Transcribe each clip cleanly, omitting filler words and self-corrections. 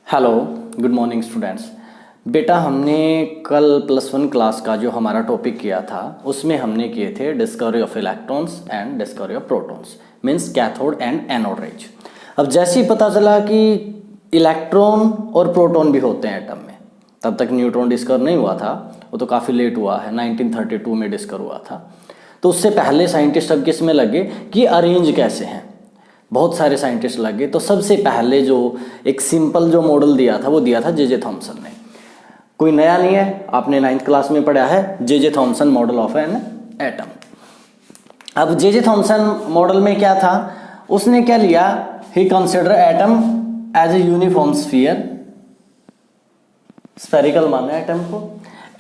Hello, good morning students. बेटा हमने कल +1 क्लास का जो हमारा टॉपिक किया था उसमें हमने किए थे discovery of electrons and discovery of protons, means cathode and anode rays. अब जैसे ही पता चला कि इलेक्ट्रॉन और प्रोटॉन भी होते हैं एटम में, तब तक न्यूट्रॉन डिस्कवर नहीं हुआ था, वो तो काफ़ी लेट हुआ है, 1932 में डिस्कवर हुआ था। तो उससे पहले साइंटिस्ट अब किस में लगे कि अरेंज कैसे हैं, बहुत सारे साइंटिस्ट लगे। तो सबसे पहले जो एक सिंपल जो मॉडल दिया था वो दिया था जे थॉमसन ने। कोई नया नहीं है, आपने 9th क्लास में पढ़ा है J Thomson model of an atom. अब जे थॉमसन मॉडल में क्या था, उसने क्या लिया, ही consider atom as a uniform sphere, spherical माना एटम को,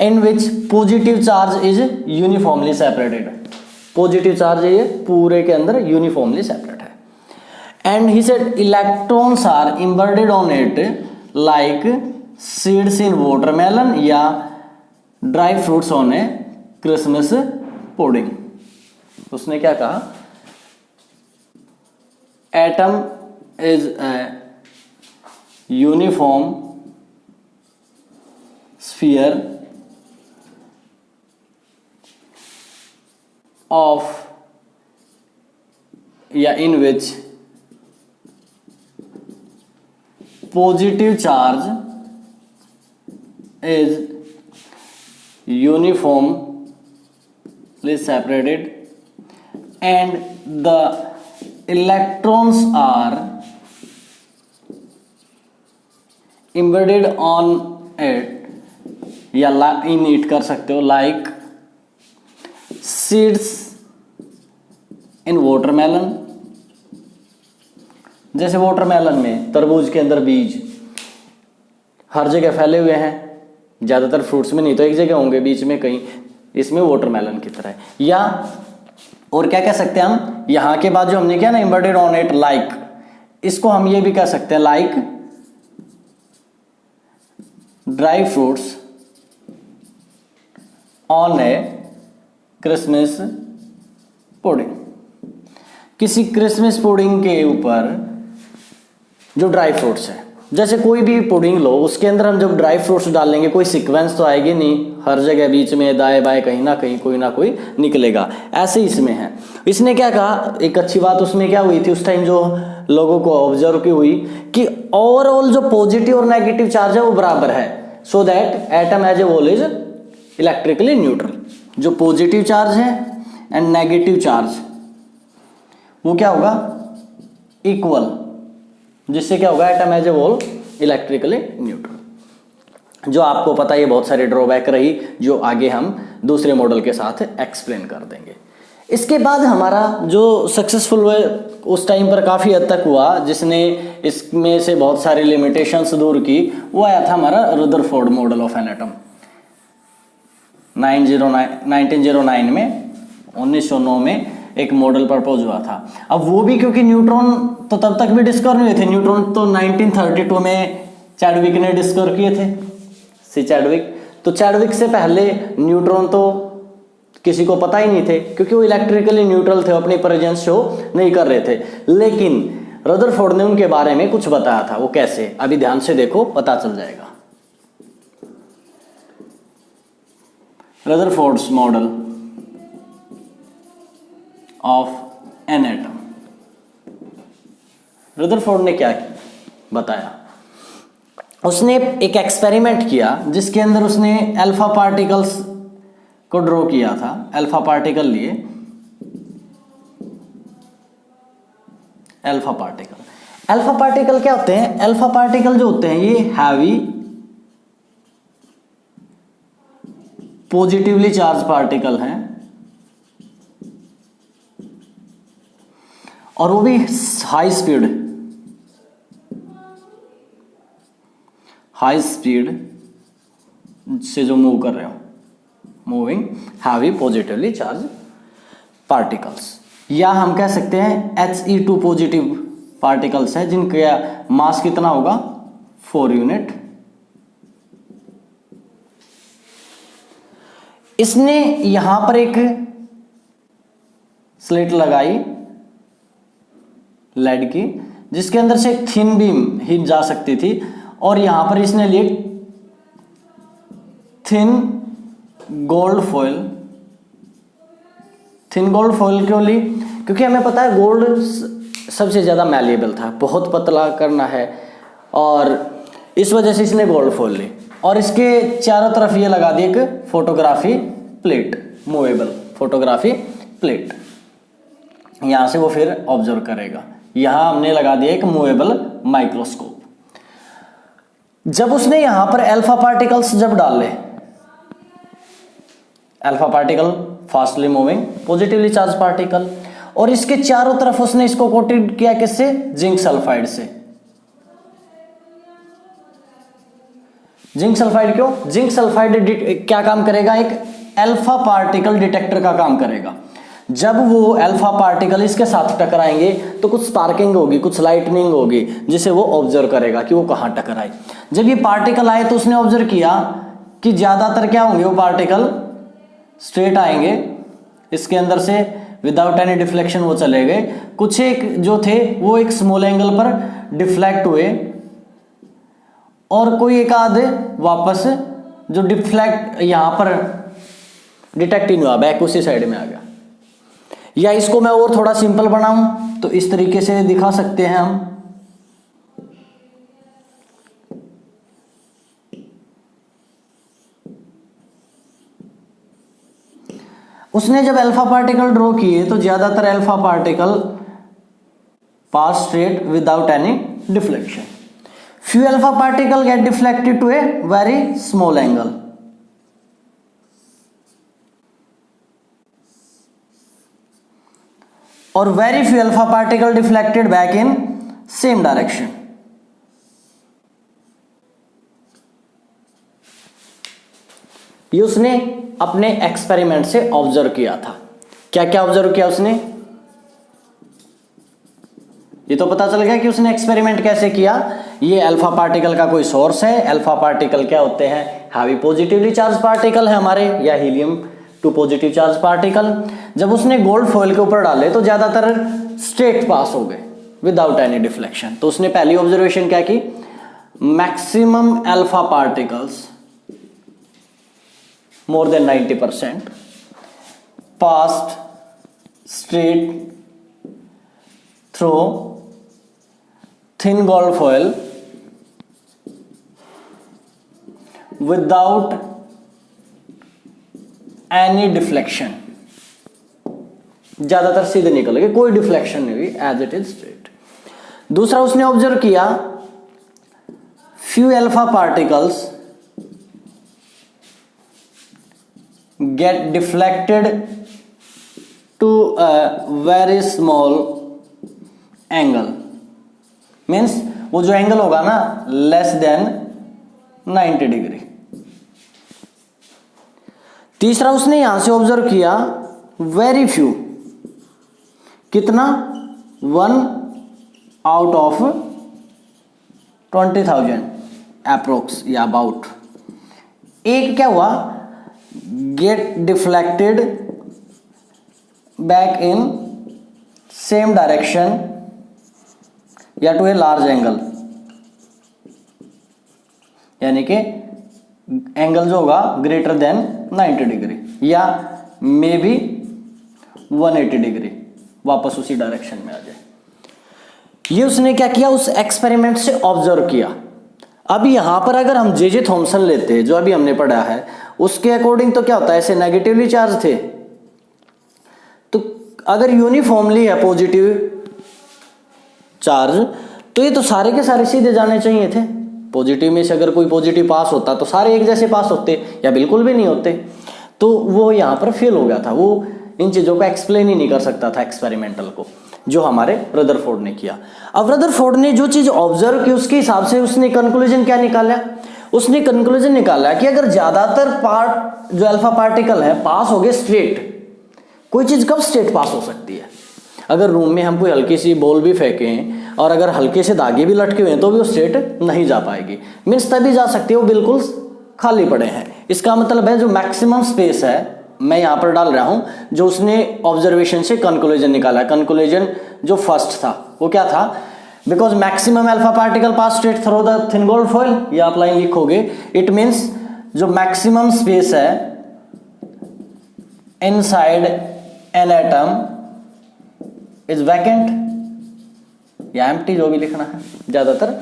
in which positive charge is uniformly separated. Positive charge ये पूरे के अंदर यूनिफॉर्मली सेपरेट है। And he said electrons are embedded on it like seeds in watermelon या dry fruits on a Christmas pudding। उसने क्या कहा, atom is a uniform sphere of या in which positive charge is uniformly separated and the electrons are embedded on it या in it कर सकते हो, like seeds in watermelon। जैसे watermelon में, तरबूज के अंदर बीज हर जगह फैले हुए हैं, ज़्यादातर फ्रूट्स में नहीं तो एक जगह होंगे, बीच में कहीं, इसमें वाटरमेलन की तरह है। या और क्या कह सकते हैं हम, यहाँ के बाद जो हमने किया ना एम्बेडेड ऑन इट लाइक, इसको हम ये भी कह सकते हैं like dry fruits on A Christmas pudding. किसी क्रिसमस पुडिंग के ऊपर जो ड्राई फ्रूट्स हैं, जैसे कोई भी पुडिंग लो, उसके अंदर हम जब ड्राई फ्रूट्स डालेंगे कोई सीक्वेंस तो आएगी नहीं, हर जगह बीच में दाएं बाएं कहीं ना कहीं कोई ना कोई निकलेगा। ऐसे ही इसमें है। इसने क्या कहा, एक अच्छी बात उसमें क्या हुई थी उस टाइम जो लोगों को ऑब्जर्व की हुई कि ओवरऑल जो पॉजिटिव और नेगेटिव चार्ज है वो बराबर है, so that atom as a whole is electrically neutral. जो पॉजिटिव चार्ज है एंड नेगेटिव चार्ज वो क्या होगा, इक्वल, जिससे क्या होगा, atom as a whole electrically neutral. जो आपको पता है, ये बहुत सारे ड्रॉबैक रही जो आगे हम दूसरे मॉडल के साथ एक्सप्लेन कर देंगे। इसके बाद हमारा जो सक्सेसफुल हुए उस टाइम पर काफ़ी हद तक हुआ, जिसने इसमें से बहुत सारी लिमिटेशंस दूर की, वो आया था हमारा Rutherford model of an atom 1909 में, 1909 में एक मॉडल प्रपोज हुआ था। अब वो भी क्योंकि न्यूट्रॉन तो तब तक भी डिस्कवर नहीं हुए थे, न्यूट्रॉन तो 1932 में चैडविक ने डिस्कवर किए थे, सी चैडविक। तो चैडविक से पहले न्यूट्रॉन तो किसी को पता ही नहीं थे, क्योंकि वो इलेक्ट्रिकली न्यूट्रल थे, अपनी प्रेजेंस शो नहीं कर रहे थे। लेकिन रदरफोर्ड ने उनके बारे में कुछ बताया था, वो कैसे, अभी ध्यान से देखो पता चल जाएगा। Rutherford's model of an atom. Rutherford ने क्या बताया, उसने एक एक्सपेरिमेंट किया जिसके अंदर उसने अल्फा पार्टिकल्स को ड्रॉ किया था। अल्फा पार्टिकल लिए, अल्फा पार्टिकल क्या होते हैं, अल्फा पार्टिकल जो होते हैं ये हैवी पॉजिटिवली चार्ज पार्टिकल हैं, और वो भी हाई स्पीड से जो मूव कर रहे हो, moving heavy positively charge particles. या हम कह सकते हैं He2 पॉजिटिव पार्टिकल्स हैं जिनका मास कितना होगा, 4 यूनिट। इसने यहां पर एक स्लिट लगाई लेड की, जिसके अंदर से एक थिन बीम ही जा सकती थी और यहां पर इसने ली thin gold foil. Thin gold foil क्यों ली? क्योंकि हमें पता है गोल्ड सबसे ज़्यादा मैलिएबल था, बहुत पतला करना है, और इस वजह से इसने गोल्ड फॉइल ली। और इसके चारों तरफ ये लगा दी एक photography plate, movable photography plate. यहां से वो फिर ऑब्जर्व करेगा। यहां हमने लगा दिया एक मूवेबल माइक्रोस्कोप। जब उसने यहां पर अल्फा पार्टिकल्स जब डाले, alpha particle fastly moving positively charge particle, और इसके चारों तरफ उसने इसको कोटेड किया किससे? जिंक सल्फाइड से। जिंक सल्फाइड क्यों? जिंक सल्फाइड क्या काम करेगा? एक अल्फा पार्टिकल डिटेक्टर का काम करेगा। जब वो अल्फा पार्टिकल इसके साथ टकराएंगे तो कुछ स्पार्किंग होगी, कुछ लाइटनिंग होगी, जिसे वो ऑब्जर्व करेगा कि वो कहां टकराए। जब ये पार्टिकल आए तो उसने ऑब्जर्व किया कि ज्यादातर क्या होंगे, वो पार्टिकल स्ट्रेट आएंगे इसके अंदर से, विदाउट एनी डिफ्लेक्शन वो चले गए। कुछ एक जो थे वो एक स्मॉल एंगल पर डिफ्लेक्ट हुए, और कोई एक आधे वापस जो डिफ्लेक्ट यहां पर डिटेक्ट ही नहीं हुआ, बैक उसी साइड में आ गया। या इसको मैं और थोड़ा सिंपल बनाऊं तो इस तरीके से दिखा सकते हैं हम। उसने जब अल्फा पार्टिकल ड्रॉ किए तो ज्यादातर alpha particle pass straight without any deflection. Few alpha particle get deflected to a very small angle. और very few alpha particle deflected back in same direction. ये उसने अपने एक्सपेरिमेंट से ऑब्जर्व किया था। क्या क्या ऑब्जर्व किया उसने? ये तो पता चल गया कि उसने एक्सपेरिमेंट कैसे किया। ये अल्फा पार्टिकल का कोई सोर्स है। अल्फा पार्टिकल क्या होते हैं? हैवी पॉजिटिवली चार्ज पार्टिकल है हमारे, या हीलियम 2 पॉजिटिव चार्ज पार्टिकल। जब उसने गोल्ड फॉइल के ऊपर डाले तो ज्यादातर स्ट्रेट पास हो गए विदाउट एनी डिफ्लेक्शन। तो उसने पहली ऑब्जर्वेशन क्या की? Maximum alpha particles more than 90% passed straight through thin gold foil without any deflection। ज्यादातर सीधे निकल गए, कोई डिफ्लेक्शन नहीं हुई, एज इट इज स्ट्रेट। दूसरा उसने ऑब्जर्व किया few alpha particles get deflected to a very small angle। Means वो जो एंगल होगा ना लेस देन 90 डिग्री। तीसरा उसने यहां से ऑब्जर्व किया वेरी फ्यू, कितना? 1 आउट ऑफ 20,000 अप्रोक्स या अबाउट। एक क्या हुआ? get deflected back in same direction या to a large angle, यानी कि एंगल जो होगा ग्रेटर देन 90 डिग्री या मे बी 180 डिग्री, वापस उसी डायरेक्शन में आ जाए। ये उसने क्या किया? उस एक्सपेरिमेंट से ऑब्जर्व किया। अब यहां पर अगर हम जे थॉमसन लेते जो अभी हमने पढ़ा है उसके अकॉर्डिंग तो क्या होता है, ऐसे नेगेटिवली चार्ज थे, तो अगर यूनिफॉर्मली है पॉजिटिव चार्ज तो ये तो सारे के सारे सीधे जाने चाहिए थे। पॉजिटिव में से अगर कोई पॉजिटिव पास होता तो सारे एक जैसे पास होते या बिल्कुल भी नहीं होते। तो वो यहां पर फेल हो गया था, वो इन चीजों को एक्सप्लेन ही नहीं कर सकता था एक्सपेरिमेंटल को, जो हमारे रदरफोर्ड ने किया। अब रदरफोर्ड ने जो चीज ऑब्जर्व की उसके हिसाब से उसने कंक्लूजन क्या निकाला? उसने कंक्लूजन निकाला कि अगर ज्यादातर पार्ट जो अल्फा पार्टिकल है पास हो गए स्ट्रेट, कोई चीज कब स्ट्रेट पास हो सकती है? अगर रूम में हम कोई हल्की सी बॉल भी फेंकें और अगर हल्के से धागे भी लटके हुए हैं तो भी वो स्ट्रेट नहीं जा पाएगी। मीन्स तभी जा सकती है वो बिल्कुल खाली पड़े हैं। इसका मतलब है जो मैक्सिमम स्पेस है मैं यहां पर डाल रहा हूं, जो उसने ऑब्जर्वेशन से कंक्लूजन निकाला। कंक्लूजन जो फर्स्ट था वो क्या था? Because maximum alpha particle pass straight through the thin gold foil, ये आप लाइन लिखोगे। इट मीन्स जो मैक्सिमम स्पेस है inside an atom is vacant या एम्प्टी, जो भी लिखना है, ज्यादातर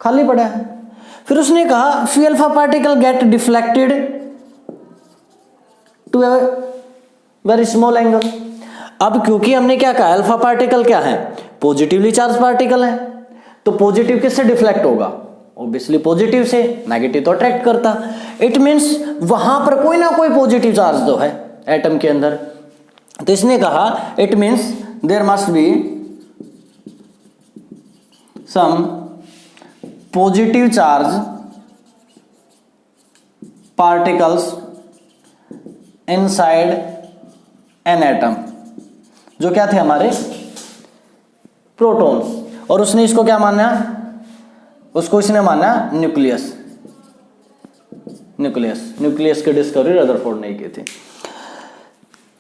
खाली पड़ा है। फिर उसने कहा few alpha particle get deflected to a very small angle. अब क्योंकि हमने क्या कहा, अल्फा पार्टिकल क्या है, पॉजिटिवली चार्ज पार्टिकल है, तो पॉजिटिव किससे डिफ्लेक्ट होगा, ऑब्वियसली पॉजिटिव से, नेगेटिव तो अट्रैक्ट करता। इट मीन्स वहां पर कोई ना कोई पॉजिटिव चार्ज तो है एटम के अंदर। तो इसने कहा it means there must be some positive charge particles inside an atom, जो क्या थे हमारे प्रोटॉन्स। और उसने इसको क्या माना, उसको इसने माना न्यूक्लियस। न्यूक्लियस की डिस्कवरी रदरफोर्ड ने की थी।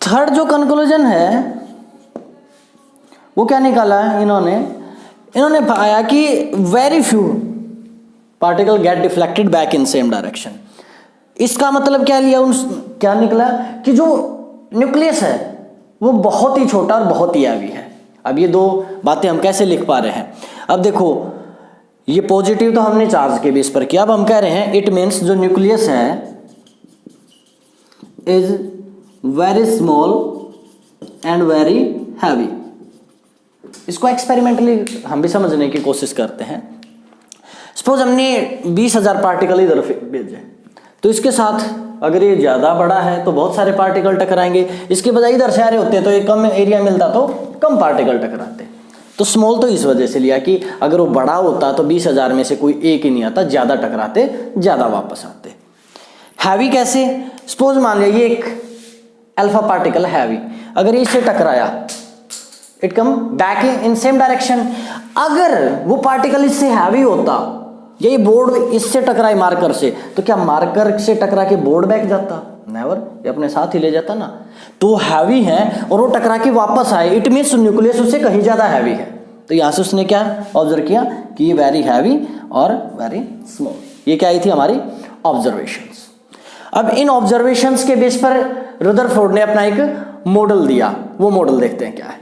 थर्ड जो कंक्लूजन है वो क्या निकाला है इन्होंने पाया कि very few particle get deflected back in same direction. इसका मतलब क्या लिया, क्या निकला कि जो न्यूक्लियस है वो बहुत ही छोटा और बहुत ही हैवी है। अब ये दो बातें हम कैसे लिख पा रहे हैं, अब देखो ये पॉजिटिव तो हमने चार्ज के बेस पर किया, अब हम कह रहे हैं इट मीन्स जो न्यूक्लियस है is very small and very heavy. इसको एक्सपेरिमेंटली हम भी समझने की कोशिश करते हैं। सपोज हमने 20,000 पार्टिकल इधर भेजे, तो इसके साथ अगर ये ज्यादा बड़ा है तो बहुत सारे पार्टिकल टकराएंगे, इसके बजाय इधर से आ रहे होते तो एक कम एरिया मिलता तो कम पार्टिकल टकराते। तो स्मॉल तो इस वजह से लिया कि अगर वो बड़ा होता तो 20,000 में से कोई एक ही नहीं आता, ज्यादा टकराते, ज्यादा वापस आते। हैवी कैसे, सपोज मान लिया ये एक अल्फा पार्टिकल हैवी, अगर इससे टकराया it come back in same direction. अगर वो पार्टिकल इससे हैवी होता, ये बोर्ड इससे टकराए मार्कर से, तो क्या मार्कर से टकरा के बोर्ड बैक जाता, नेवर, ये अपने साथ ही ले जाता ना। तो हैवी है और वो टकरा के वापस आए, इट मीन्स न्यूक्लियस उससे कहीं ज्यादा हैवी है। तो यहां से उसने क्या ऑब्जर्व किया कि ये वेरी हैवी और वेरी स्मॉल। ये क्या आई थी हमारी ऑब्जर्वेशंस। अब इन ऑब्जर्वेशंस के बेस पर रदरफोर्ड ने अपना एक मॉडल दिया, वो मॉडल देखते हैं क्या है।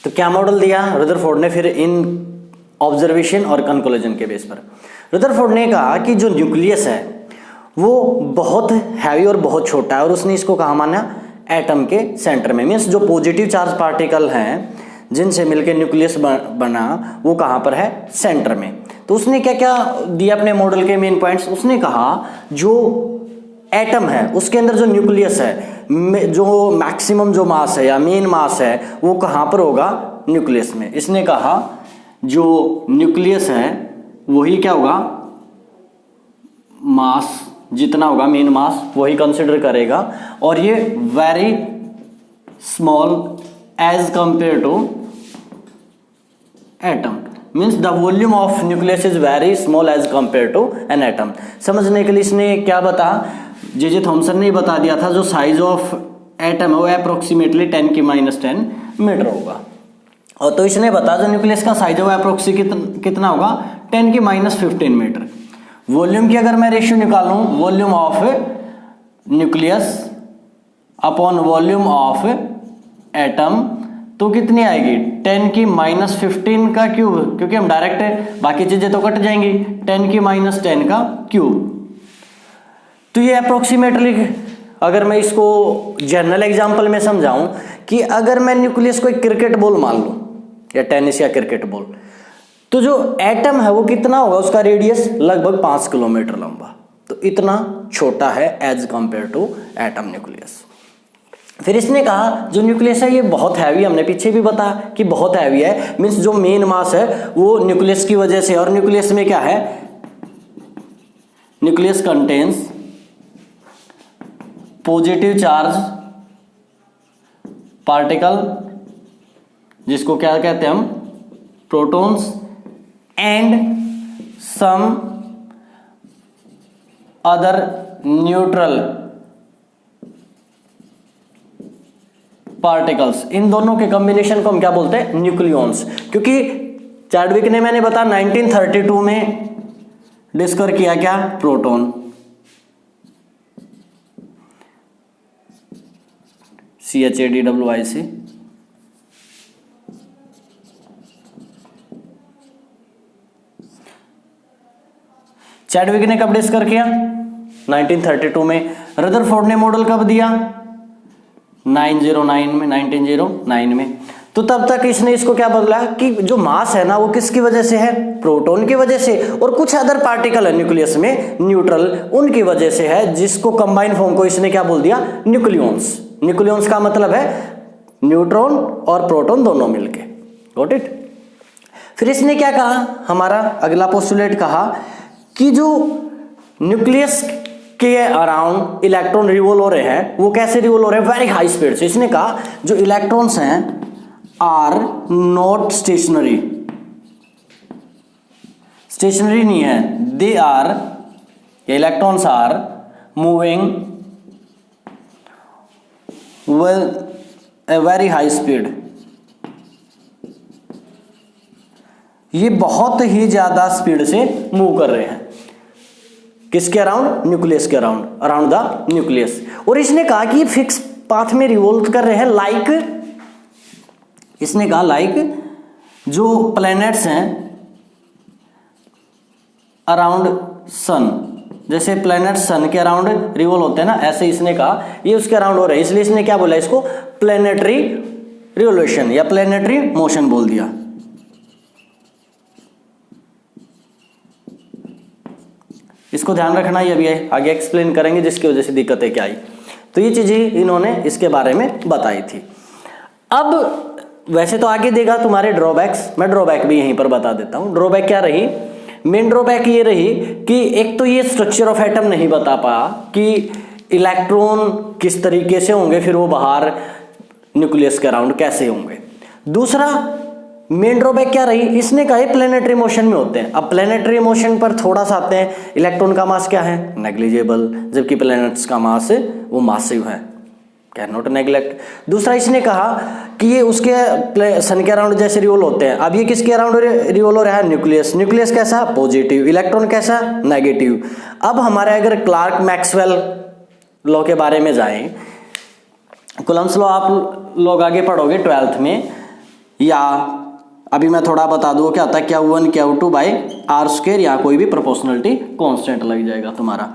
तो क्या मॉडल दिया रदरफोर्ड ने फिर इन ऑब्जर्वेशन और कंक्लूजन के बेस पर। रदरफोर्ड ने कहा कि जो न्यूक्लियस है वो बहुत हैवी और बहुत छोटा है, और उसने इसको कहा माना एटम के सेंटर में। मीन्स जो पॉजिटिव चार्ज पार्टिकल हैं जिनसे मिलकर न्यूक्लियस बना वो कहाँ पर है, सेंटर में। तो उसने क्या क्या दिया अपने मॉडल के मेन पॉइंट्स। उसने कहा जो एटम है उसके अंदर जो न्यूक्लियस है, जो मैक्सिमम जो मास है या मेन मास है वो कहाँ पर होगा, न्यूक्लियस में। इसने कहा जो न्यूक्लियस है वही क्या होगा, मास जितना होगा मेन मास वही कंसिडर करेगा, और ये very small as compare to atom. Means the volume of nucleus is very small as compare to an atom. समझने के लिए इसने क्या बताया, जे थॉमसन ने बता दिया था जो साइज ऑफ एटम है वो अप्रोक्सीमेटली 10⁻10 मीटर होगा। और तो इसने बताया जो न्यूक्लियस का साइज है वो अप्रोक्सीमेटली कितना होगा, 10⁻15 मीटर। वॉल्यूम की अगर मैं रेशियो निकालूं, volume of nucleus upon volume of atom, तो कितनी आएगी, 10⁻15 का क्यूब, क्योंकि हम डायरेक्ट बाकी चीजें तो कट जाएंगी, 10⁻10 का क्यूब। तो ये अप्रोक्सीमेटली अगर मैं इसको जनरल एग्जांपल में समझाऊं कि अगर मैं न्यूक्लियस को एक क्रिकेट बॉल मान लूं या टेनिस या क्रिकेट बॉल, तो जो एटम है वो कितना होगा, उसका रेडियस लगभग 5 किलोमीटर लंबा। तो इतना छोटा है as compare to atom nucleus. फिर इसने कहा जो न्यूक्लियस है ये बहुत हैवी, हमने पीछे भी बताया कि बहुत हैवी है। मीन्स जो मेन मास है वो न्यूक्लियस की वजह से, और न्यूक्लियस में क्या है, nucleus contains positive charge particle, जिसको क्या कहते हैं हम, protons, and some other neutral particles, इन दोनों के कॉम्बिनेशन को हम क्या बोलते हैं? न्यूक्लियॉन्स। क्योंकि चैडविक ने मैंने बता 1932 में डिस्कवर किया क्या? प्रोटॉन। CHADWIC। चैडविक ने कब डिस्कवर किया? 1932 में। रदरफोर्ड ने मॉडल कब दिया? 1909 में। तो तब तक इसने इसको क्या बदला कि जो मास है ना वो किसकी वजह से है? प्रोटॉन की वजह से, और कुछ अदर पार्टिकल है न्यूक्लियस में न्यूट्रल, उनकी वजह से है, जिसको कंबाइन फॉर्म को इसने क्या बोल दिया? न्यूक्लियॉन्स। न्यूक्लियॉन्स का मतलब है न्यूट्रॉन और प्रोटॉन दोनों मिलके। Got it? फिर इसने क्या कहा? हमारा अगला पोस्टुलेट कहा कि जो न्यूक्लियस के अराउंड इलेक्ट्रॉन रिवॉल्व हो रहे हैं, वो कैसे रिवॉल्व हो रहे हैं? वेरी हाई स्पीड से। इसने कहा जो इलेक्ट्रॉन्स हैं आर नॉट स्टेशनरी, स्टेशनरी नहीं है, they are, electrons are moving with a very high speed. ये बहुत ही ज्यादा स्पीड से मूव कर रहे हैं। किसके अराउंड? न्यूक्लियस के अराउंड, अराउंड द न्यूक्लियस। और इसने कहा कि फिक्स पाथ में रिवॉल्व कर रहे हैं, लाइक, इसने कहा लाइक जो प्लैनेट्स हैं अराउंड सन, जैसे प्लैनेट सन के अराउंड रिवॉल्व होते हैं ना, ऐसे इसने कहा ये उसके अराउंड हो रहे हैं। इसलिए इसने क्या बोला? इसको प्लैनेटरी रिवोल्यूशन या प्लैनेटरी मोशन बोल दिया। इसको ध्यान रखना, ये अभी आगे एक्सप्लेन करेंगे जिसकी वजह से दिक्कतें क्या आई। तो ये चीजें इन्होंने इसके बारे में बताई थी। अब वैसे तो आगे देगा तुम्हारे ड्रॉबैक्स, मैं ड्रॉबैक भी यहीं पर बता देता हूं। ड्रॉबैक क्या रही? मेन ड्रॉबैक ये रही कि एक तो ये स्ट्रक्चर ऑफ एटम नहीं बता पाया कि इलेक्ट्रॉन किस तरीके से होंगे, फिर वो बाहर न्यूक्लियस के अराउंड कैसे होंगे। दूसरा मेन ड्रॉबैक क्या रही? इसने कहा प्लैनेटरी मोशन में होते हैं। अब प्लैनेटरी मोशन पर थोड़ा सा आते हैं, इलेक्ट्रॉन का मास क्या है? नेग्लिजिबल, जबकि प्लैनेट्स का मास वो मासिव है, कैन नॉट नेग्लेक्ट। दूसरा इसने कहा कि ये उसके सन के अराउंड जैसे रिवॉल्व होते हैं। अब ये किसके अराउंड रिवॉल्व हो रहा है? न्यूक्लियस। न्यूक्लियस कैसा? पॉजिटिव। इलेक्ट्रॉन कैसा? नेगेटिव। अब हमारे अगर क्लार्क मैक्सवेल लॉ के बारे में जाएं, कूलम्ब्स लॉ आप लोग आगे पढ़ोगे 12th में, या अभी मैं थोड़ा बता दूं क्या होता है, Q1 Q2 by are square, या कोई भी प्रोपोर्शनलिटी कांस्टेंट लग जाएगा तुम्हारा।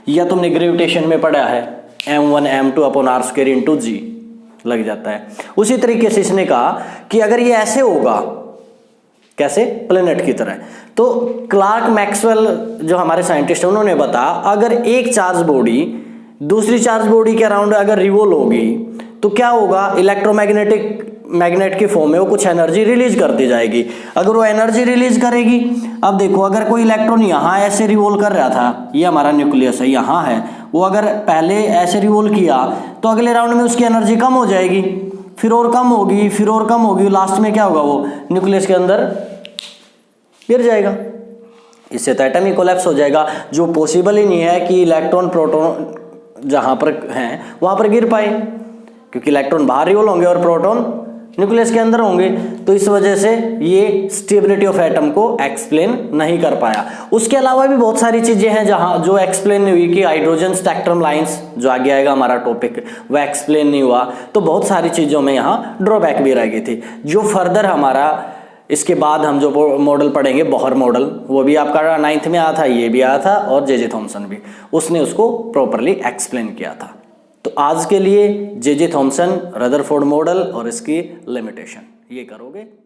या तुमने ग्रेविटेशन में पढ़ा है M1 M2 upon r square into g लग जाता है। उसी तरीके से इसने कहा कि अगर ये ऐसे होगा, कैसे? प्लेनेट की तरह, तो क्लार्क मैक्सवेल जो हमारे साइंटिस्ट हैं उन्होंने बताया अगर एक चार्ज बॉडी दूसरी चार्ज बॉडी के अराउंड अगर रिवॉल्व होगी तो क्या होगा? मैग्नेट के फॉर्म में वो कुछ एनर्जी रिलीज करती जाएगी। अगर वो एनर्जी रिलीज करेगी, अब देखो अगर कोई इलेक्ट्रॉन यहाँ ऐसे रिवॉल्व कर रहा था, ये हमारा न्यूक्लियस है, यहाँ है, वो अगर पहले ऐसे रिवॉल्व किया तो अगले राउंड में उसकी एनर्जी कम हो जाएगी, फिर और कम होगी, फिर और कम होगी, लास्ट में क्या होगा? वो न्यूक्लियस के अंदर गिर जाएगा। इससे तो एटम ही कोलैप्स हो जाएगा, जो पॉसिबल ही नहीं है कि इलेक्ट्रॉन प्रोटॉन जहाँ पर हैं वहाँ पर गिर पाए, क्योंकि इलेक्ट्रॉन बाहर रिवॉल्व होंगे और प्रोटॉन न्यूक्लियस के अंदर होंगे। तो इस वजह से ये स्टेबिलिटी ऑफ एटम को एक्सप्लेन नहीं कर पाया। उसके अलावा भी बहुत सारी चीजें हैं जहां जो एक्सप्लेन नहीं हुई, कि हाइड्रोजन स्पेक्ट्रम लाइंस जो आगे आएगा हमारा टॉपिक, वह एक्सप्लेन नहीं हुआ। तो बहुत सारी चीजों में यहाँ ड्रॉबैक भी रह गई थी, जो फर्दर हमारा इसके बाद हम जो मॉडल पढ़ेंगे बोहर मॉडल, वो भी आपका 9th में आया था, ये भी आया था, और जे थॉमसन भी, उसने उसको प्रॉपरली एक्सप्लेन किया था। तो आज के लिए जे थॉमसन, रदरफोर्ड मॉडल और इसकी लिमिटेशन ये करोगे।